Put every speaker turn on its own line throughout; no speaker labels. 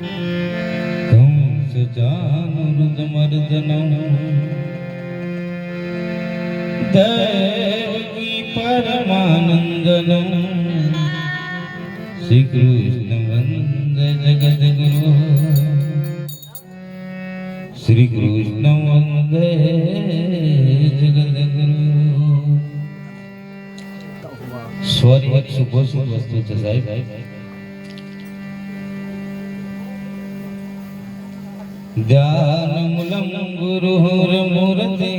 કંસ ચાનુર્ધમર્દનમ દેવકી પરમાનંદનમ શ્રી કૃષ્ણ વંદે જગદગુરુ શ્રી કૃષ્ણ વંદે જગદગુરુ. સ્વર એક સુભોષિત વસ્તુ છે સાહેબ. ધ્યાનમૂલમ ગુરુર્મૂર્તિ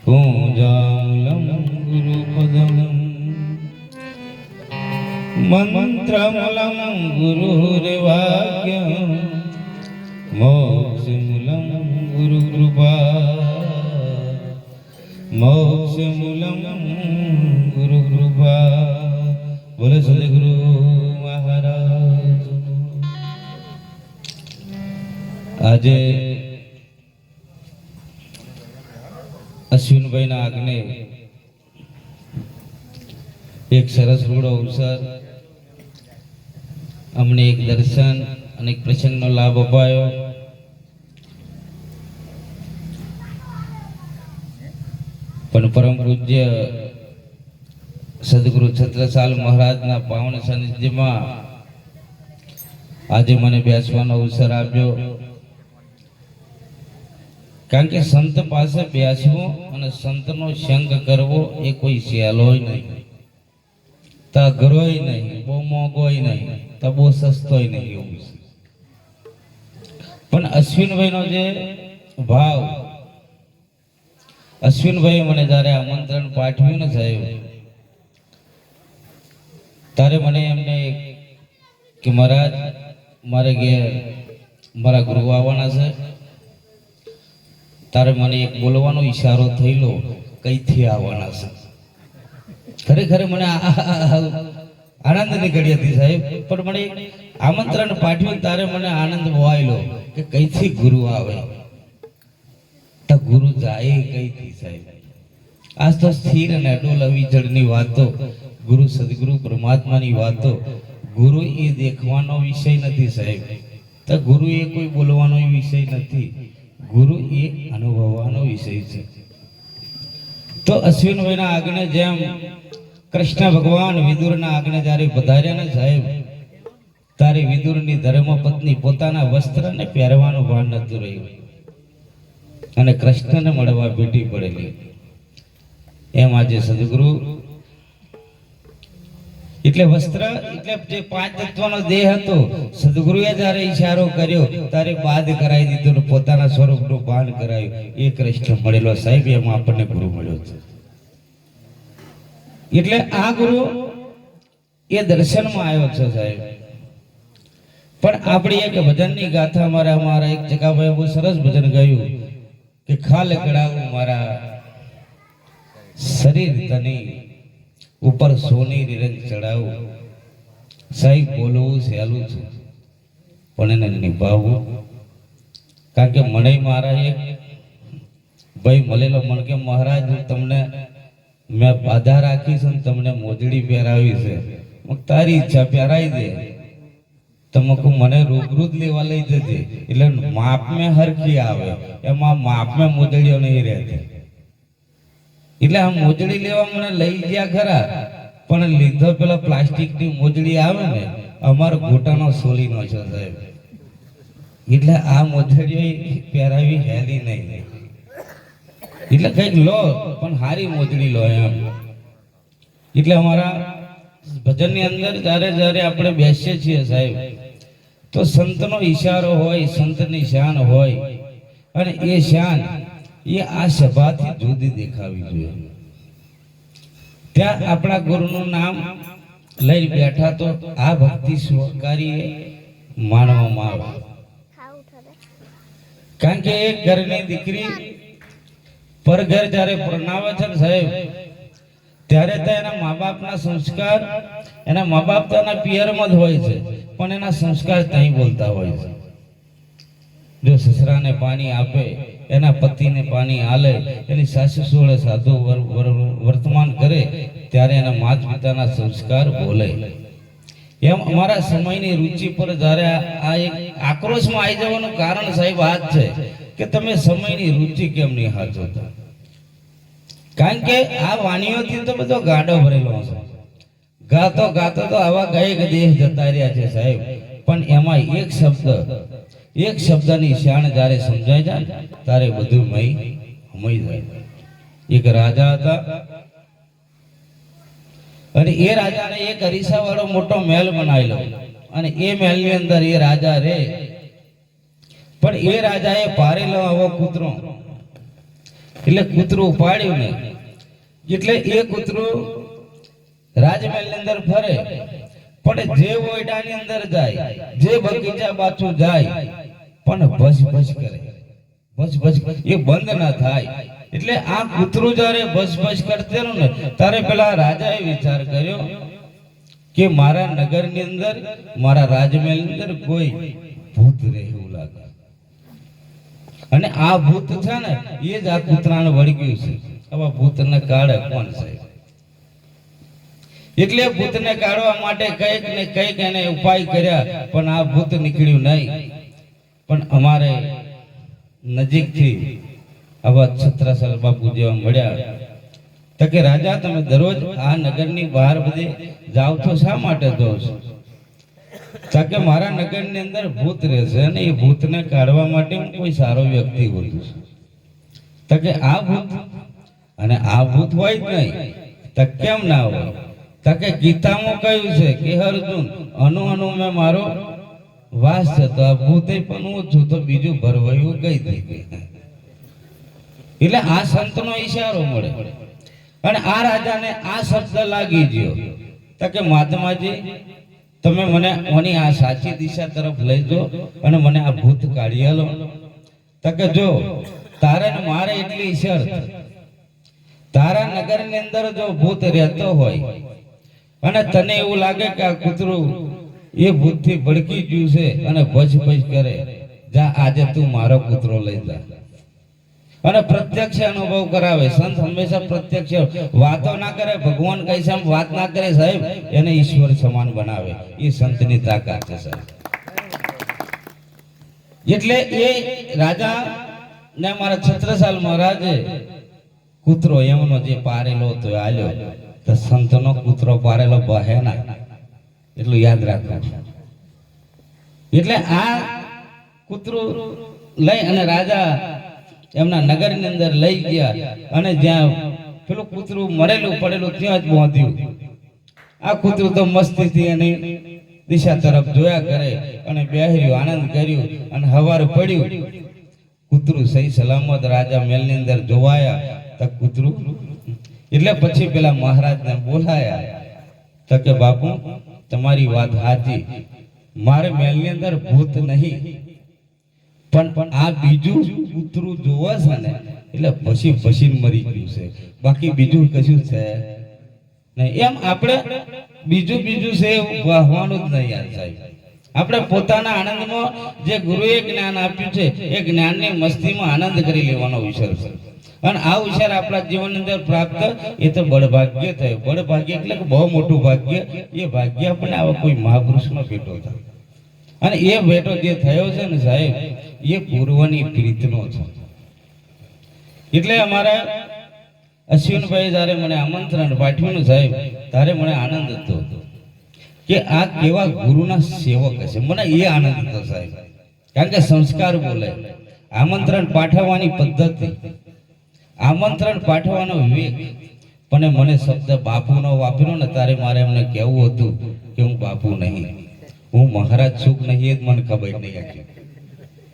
પૂજામૂલમ ગુરુપદમ મંત્રમૂલમ ગુરુર્વાક્યમ મોક્ષમૂલમ ગુરુકૃપા મોક્ષમૂલમ ગુરુકૃપા. બોલે સદગુરુ મહારાજ. આજે અશ્વિનભાઈના આજ્ઞે એક સરસ રૂડો અવસર, અમને એક દર્શન અને એક પ્રસંગનો લાભ અપાયો. પણ પરમ પૂજ્ય સદગુરુ છત્રસાલ મહારાજના પાવન સાનિધ્યમાં આજે મને બેસવાનો અવસર આપ્યો. કારણ કે સંત પાસે બેસવું અને સંતનો સંગ કરવો એ કોઈ સહેલોય નહીં, તો અઘરોય નહીં, બહુ મોંઘોય નહીં, તો બહુ સસ્તોય નહીં એવું છે. પણ અશ્વિનભાઈનો જે ભાવ, અશ્વિનભાઈ મને જ્યારે આમંત્રણ પાઠવ્યું ને સાહેબ, ત્યારે મને એમને કે મહારાજ મારે ઘેર મારા ગુરુ આવવાના છે. તારે મને એક બોલવાનો ઈશારો થયેલો, કઈથી આવવાના છે. ખરેખર મને આનંદની ઘડી હતી સાહેબ. પણ મને આમંત્રણ પાઠવ્યું તારે મને આનંદ વહાયેલો કે કઈથી ગુરુ આવે, તો ગુરુ જાય કઈથી સાહેબ. આજ તો સ્થિર અને અડોલ અવિચળની વાતો, ગુરુ સદગુરુ પરમાત્માની વાતો. ગુરુ એ દેખવાનો વિષય નથી સાહેબ, તો ગુરુ એ કોઈ બોલવાનો વિષય નથી, ગુરુ એ અનુભવવાનો વિષય છે. તો અશ્વિનભાઈના આજ્ઞે જેમ કૃષ્ણ ભગવાન વિદુરના આજ્ઞે જ્યારે પધાર્યા ને સાહેબ, ત્યારે વિદુરની ધર્મપત્ની પોતાના વસ્ત્રને પહેરવાનું ભાન નતું રહ્યું અને કૃષ્ણને મળવા ભેટી પડેલી. એમ આજે સદગુરુ એટલે વસ્ત્ર એટલે જે પાંચ તત્વનો દેહ હતો, સદગુરુએ જ્યારે ઈશારો કર્યો ત્યારે બાદ કરાવી દીધો ને પોતાના સ્વરૂપનું ભાન કરાયું. એ કૃષ્ણ મળેલો સાહેબ, એમાં આપણને ગુરુ મળ્યો છે. એટલે આ ગુરુ એ દર્શનમાં આવ્યો છે સાહેબ. પણ આપણી એક ભજનની ગાથા અમારા એક જગાભાઈ બહુ સરસ ભજન ગાયું કે ખાલ ગળાવું મારા શરીર તની ઉપર સોની રંગ ચડાવું. સાહેબ બોલવું સહેલું છે, પણ એને નિભાવવું. કારણ કે મને મારા એક ભાઈ મળેલો, મને કે મહારાજ તમને મેં બાધા રાખી છે ને તમને મોજડી પહેરાવી છે, તારી ઈચ્છા પહેરાવી દે. તમે મને રૂબરૂ જ લેવા લઈ જજે, એટલે માપ મેં હરખી આવે, એમાં માપ મેં મોજડીઓ નહીં રહેતી. એટલે આ મોજડી લેવા મને લઈ ગયા ખરા, પણ લીધો પેલા પ્લાસ્ટિકની મોજડી આવે ને, અમારો ઘોટાનો સોલીનો છે સાહેબ. એટલે આ મોજડીઓ પહેરાવી હેલી નહીં. એટલે કઈક લો પણ હારી મોજડી લો એમ. એટલે અમારા ભજનની અંદર જ્યારે આપણે બેસીએ છીએ સાહેબ, તો સંતનો ઈશારો હોય, સંતની શાન હોય, અને એ શાન એ આ સભાથી જુદી દેખાવી જોઈએ. ત્યાં આપણા ગુરુનું નામ લઈ બેઠા તો આ ભક્તિ સ્વકારી માનવામાં આવે. કારણ કે એક ઘરની દીકરી પરઘર જ્યારે પરણાવે છે સાહેબ, ત્યારે તો એના મા બાપના સંસ્કાર, એના મા બાપ તો એના પિયરમાં જ હોય છે, પણ એના સંસ્કાર ત્યાં બોલતા હોય છે. જો સસરાને પાણી આપે, એના પતિને પાણી આલે, એની સાસુ સોળે સાધુ વર્તમાન કરે, ત્યારે એના માતા પિતાના સંસ્કાર બોલે. એમ અમારા સમયની રુચિ પર જ્યારે આ એક આક્રોશમાં આવી જવાનું કારણ સાહેબ આ જ છે કે તમે સમયની રુચિ કેમ નહીં હાચવતા. કારણ કે આ વાણીઓથી તો બધો ગાડો ભરેલો છે. ગાતો ગાતો તો આવા ગાયક દેહ જતા રહ્યા છે સાહેબ, પણ એમાં એક શબ્દની શાણ જ્યારે સમજાય જાય ત્યારે બધું મય જાય. એક રાજા હતા અને એ રાજાને એક અરીસા વાળો મોટો મહેલ બનાવેલો અને એ મહેલની અંદર એ રાજા રે, પણ એ રાજાએ પારેલો આવો કૂતરો, એટલે કૂતરું ઉપાડ્યું ને એટલે એ કૂતરું રાજમહેલની અંદર ફરે, પણ જે ઓયડાની અંદર જાય, જે બગીચા બાજુ જાય, પણ ભસ કરે, ભસ એ બંધ ના થાય. એટલે આ કૂતરું જ્યારે ભસ કરતેલું ને ત્યારે પેલા રાજાએ વિચાર કર્યો કે મારા નગરની અંદર, મારા રાજમહેલની અંદર કોઈ ભૂત રહે એવું લાગે, અને આ ભૂત છે ને એ જ આ કૂતરાને વળગ્યું છે. આવા ભૂતને કાઢે કોણ છે? એટલે ભૂતને કાઢવા માટે કઈક ને કઈક એને ઉપાય કર્યા, પણ આ ભૂત નીકળ્યું નહીં. પણ અમારે નજીકથી આવા છત્રસાલ બાપુ જેવા મળ્યા તો કે રાજા તમે દરરોજ આ નગરની બહાર બધે જાવ તો શા માટે જાઓ છો? તો કે મારા નગરની અંદર ભૂત રહેશે અને એ ભૂતને કાઢવા માટે હું કોઈ સારો વ્યક્તિ હોઉં છું. તો કે આ ભૂત, અને આ ભૂત હોય જ નહીં તો કેમ ના હોય? તો કે ગીતામાં કહ્યું છે કે અર્જુન અનુ મેં મારો વાસ છે, તો આ ભૂતે પણ હું છું, તો બીજું ભરવાયું કઈ થઈ. એટલે આ સંતનો ઈશારો મળે અને આ રાજાને આ શબ્દ લાગી ગયો તો કે મહાત્માજી તમે મને ઓની આ સાચી દિશા તરફ લઈ જાઓ અને મને આ ભૂત કાઢી આલો. તો કે જો તારે ને મારે એટલી શરત, તારા નગરની અંદર જો ભૂત રહેતો હોય અને તને એવું લાગે કે આ કૂતરું એ ભૂતથી ભડકી ગયું છે અને ભજ કરે, જા આજે તું મારો કૂતરો લઈ જા. અને પ્રત્યક્ષ અનુભવ કરાવે. સંત હંમેશા પ્રત્યક્ષ વાતો ના કરે, ભગવાન કઈ સામ વાત ના કરે સાહેબ, એને ઈશ્વર સમાન બનાવે. એ સંતની તાકાત છે સાહેબ. એટલે એ રાજા ને મારા છત્રસાલ મહારાજે કૂતરો એમનો જે પારેલો હતો આલ્યો, તો સંતનો કૂતરો પારેલો બહે ના, એટલું યાદ રાખવું. એટલે આ કૂતરું લઈ અને રાજા એમના નગરની અંદર લઈ ગયા અને જ્યાં પેલું કૂતરું મરેલું પડેલું ત્યાં જ પહોંચ્યું. આ કૂતરું તો મસ્તીથી એની દિશા તરફ જોયા કરે અને બેહર્યું, આનંદ કર્યું અને હવાર પડ્યું. કૂતરું સહી સલામત રાજા મહેલની અંદર જોવાયા તો કૂતરું, એટલે પછી પેલા મહારાજને બોલાયા તો કે બાપુ તમારી વાત સાચી, મારે મહેલની અંદર ભૂત નહીં, પણ આ બીજું કૂતરું જોવા છે ને એટલે પછી મરી ગયું છે, બાકી બીજું કશું છે નહીં. એમ આપણે બીજું છે એવું વાહવાનું જ નહીં યાર સાહેબ. આપણે પોતાના આનંદમાં જે ગુરુએ જ્ઞાન આપ્યું છે એ જ્ઞાનની મસ્તીમાં આનંદ કરી લેવાનો વિચાર છે. અને આ વિચાર આપણા જીવનની અંદર પ્રાપ્ત એ તો બળભાગ્ય થયો. બળભાગ્ય એટલે કે બહુ મોટું ભાગ્ય. એ ભાગ્ય આપણે આવા કોઈ મહાપુરુષનો ભેટો થાય, અને એ ભેટો જે થયો છે ને સાહેબ એ પૂર્વની પ્રીતનો છે. એટલે અમારા અશ્વિનભાઈ જ્યારે મને આમંત્રણ પાઠવ્યું સાહેબ, ત્યારે મને આનંદ હતો કે આ કેવા ગુરુના સેવક હશે. મને એ આનંદ હતો સાહેબ, કારણ કે સંસ્કાર બોલે. આમંત્રણ પાઠવવાની પદ્ધતિ, આમંત્રણ પાઠવવાનો વિવેક. પણ મને શબ્દ બાપુનો વાપર્યો ને ત્યારે મારે એમને કહેવું હતું કે હું બાપુ નહીં, હું મહારાજ છું નહીં, એ જ મને ખબર નહીં હતી.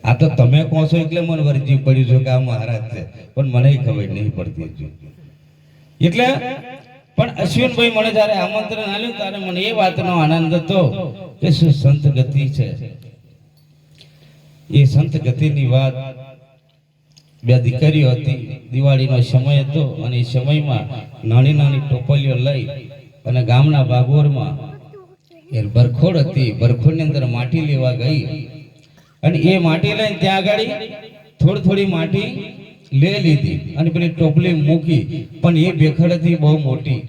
આ તો તમે કહો છો એટલે મને વરજી પડ્યું છે કે આ મહારાજ છે, પણ મને ખબર નહીં પડતી. એટલે પણ અશ્વિનભાઈ મને જ્યારે આમંત્રણ આપ્યું ત્યારે મને એ વાતનો આનંદ હતો કે શું સંત ગતિ છે. એ સંત ગતિની વાત, બે દીકરીઓ હતી, દિવાળીનો સમય હતો અને એ સમયમાં નાની ટોપલીઓ લઈ અને ગામના બાગોરમાં એ બરખોડ હતી, બરખોડની અંદર માટી લેવા ગઈ અને એ માટી લઈને ત્યાં આગળ થોડી માટી લે લીધી અને પેલી ટોપલી મૂકી, પણ એ ભેખડ હતી બહુ મોટી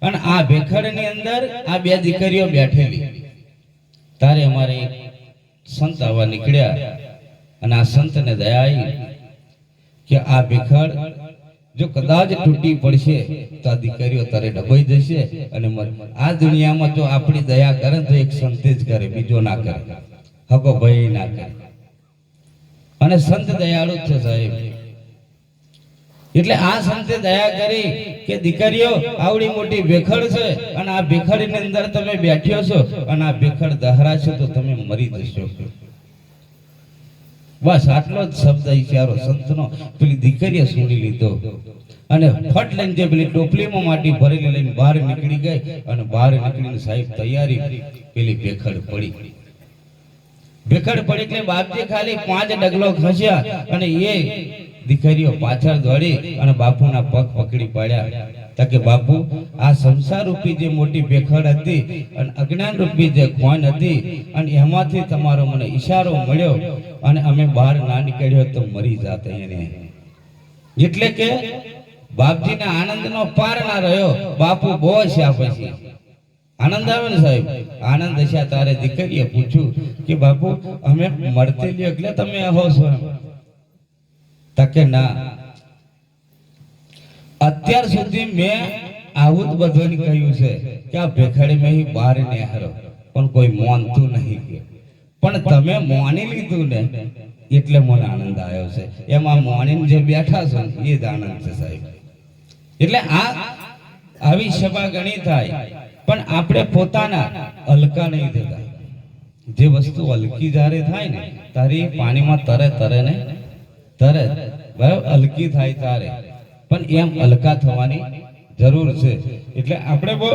અને આ ભેખડની અંદર આ બે દીકરીઓ બેઠેલી. તારે અમારે એક સંત આવવા નીકળ્યા અને આ સંતને દયા આવી કે આ ભેખડ જો કદાચ તૂટી પડશે તો આ દીકરીઓ તારે ડબાઈ જશે અને આ દુનિયામાં જો આપણી દયા કરે તો એક સંતે જ કરે, બીજો ના કરે, હકો ભાઈ ના કરે. અને સંત દયાળુ છે સાહેબ. એટલે આ સંતે દયા કરી કે દીકરીઓ આવડી મોટી ભેખડ છે અને આ ભેખડની અંદર તમે બેઠ્યો છો અને આ ભેખડ દહરાશો તો તમે મરી જશો. બસ આટલો જ શબ્દ ઈશારો સંતનો પેલી દીકરીએ સુણી લીધો અને ફટ લઈને જે પેલી ટોપલીમાં માટી ભરેલી લઈને બહાર નીકળી ગઈ અને બહાર નીકળીને સાહેબ તૈયારી પેલી ભેખડ પડી. ભેખડ પડી એટલે બાપજી ખાલી 5 ડગલો ખસ્યા અને એ દીકરીઓ પાછળ દોડી અને બાપુના પગ પકડી પાડ્યા. તાકે બાપુ આ સંસાર રૂપી જે મોટી ભેખડ હતી અને અજ્ઞાન રૂપી જે ખોન હતી અને એમાંથી તમારો મને ઈશારો મળ્યો અને અમે બહાર ના નીકળ્યો તો મરી જાત એને. એટલે કે બાપજીના આનંદનો પાર ના રહ્યો. બાપુ બહુ છે પછી આનંદ આવે ને સાહેબ. આનંદ છે તારે દીકરીએ પૂછ્યું કે બાપુ અમે મળતી લ્યો એટલે તમે હો છો એમ? તકે ના, અત્યાર સુધી મેં આવું જ બધું કહ્યું છે કે આ ભેખડી મેં બહાર ને હારો પણ કોઈ માનતું નહીં. પણ તમે માની લીધું ને એટલે મને આનંદ આવ્યો છે. એમાં માનીને જે બેઠા છો એ જ આનંદ છે સાહેબ. એટલે આ આવી સભા ઘણી થાય પણ આપણે પોતાના હલકા નહીં થતા. જે વસ્તુ હલકી જ્યારે થાય ને તારી પાણીમાં તરે તરે ને તરે બરાબર હલકી થાય તારે, પણ એમ હલકા થવાની જરૂર છે. એટલે આપણે બહુ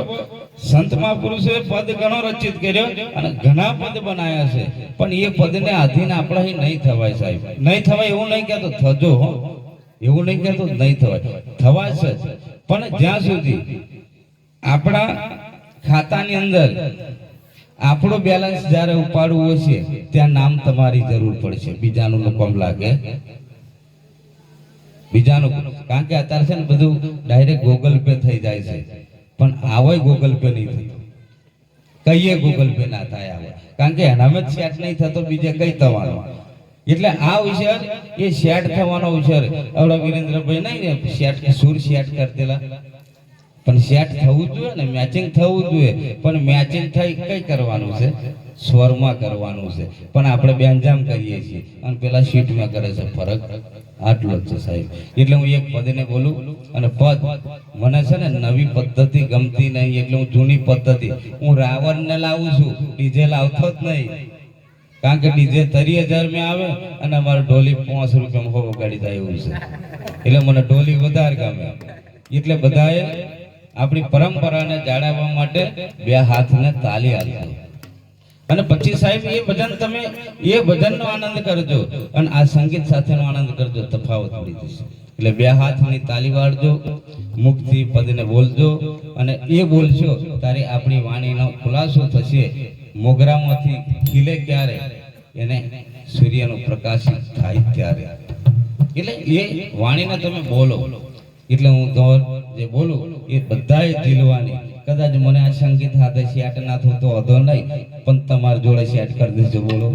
સંત મહાપુરુષે પદ ઘણો રચિત કર્યો અને ઘણા પદ બનાવ્યા છે પણ એ પદને આધીન આપણાથી નહીં થવાય સાહેબ. નહીં થવાય એવું નહીં કહેતો થજો, એવું નહીં કહેતો નહીં થવાય, થવાશે. પણ જ્યાં સુધી આપણા ખાતાની અંદર આપણું બેલેન્સ જ્યારે ઉપાડવું હશે ત્યાં નામ તમારી જરૂર પડશે. બીજાનું નકામ લાગે બીજાનું, કારણ કે અત્યારે છે ને બધું ડાયરેક્ટ ગૂગલ પે થઈ જાય છે પણ આવો ગૂગલ પે નહીં થતું. કઈએ ગૂગલ પે ના થાય આવે કારણ કે એનામાં જ સેટ નહીં થતો, બીજે કઈ થવાનો. એટલે આ વિષય એ સેટ થવાનો વિષય આપણા વિરેન્દ્રભાઈ નહીં ને સેટ સુર સેટ કરતેલા પણ સેટ થવું જોઈએ ને, મેચિંગ થવું જોઈએ. પણ મેચિંગ થઈ કઈ કરવાનું છે? સ્વરમાં કરવાનું છે. પણ આપણે બેંજામ કરીએ છીએ અને પેલા સીટમાં કરે છે. ફરક આટલો જ છે સાહેબ. એટલે હું એક પદને બોલું અને પદ મને છે ને નવી પદ્ધતિ ગમતી નહીં એટલે હું જૂની પદ્ધતિ હું રાવણને લાવું છું, ડીજે લાવતો જ નહીં. કારણ કે ડીજે 30,000 માં આવે અને અમારે ઢોલી 5 રૂપિયામાં હો ગાડી થાય એવું છે. એટલે મને ઢોલી વધારે ગમે. એટલે બધાએ આપણી પરંપરાને જાળવવા માટે 2 હાથને તાલી આપજો અને પછી સાહેબ એ ભજન તમે એ ભજનનો આનંદ કરજો અને આ સંગીત સાથેનો આનંદ કરજો. તફાવત પડી જશે. એટલે 2 હાથની તાલી વાળજો, મુખથી પદને બોલજો અને એ બોલશો તારે આપણી વાણીનો ખુલાસો થશે. મોગરામાંથી ખીલે ક્યારે એને સૂર્યનો પ્રકાશ થાય ત્યારે. એટલે એ વાણીને તમે બોલો. એટલે હું તો જે બોલું એ બધાએ ઝીલવાની. કદાચ મને આ સંગીત હાથે સેટ ના થતો હતો નહીં પણ તમારી જોડે સેટ કરી દેજો. બોલો.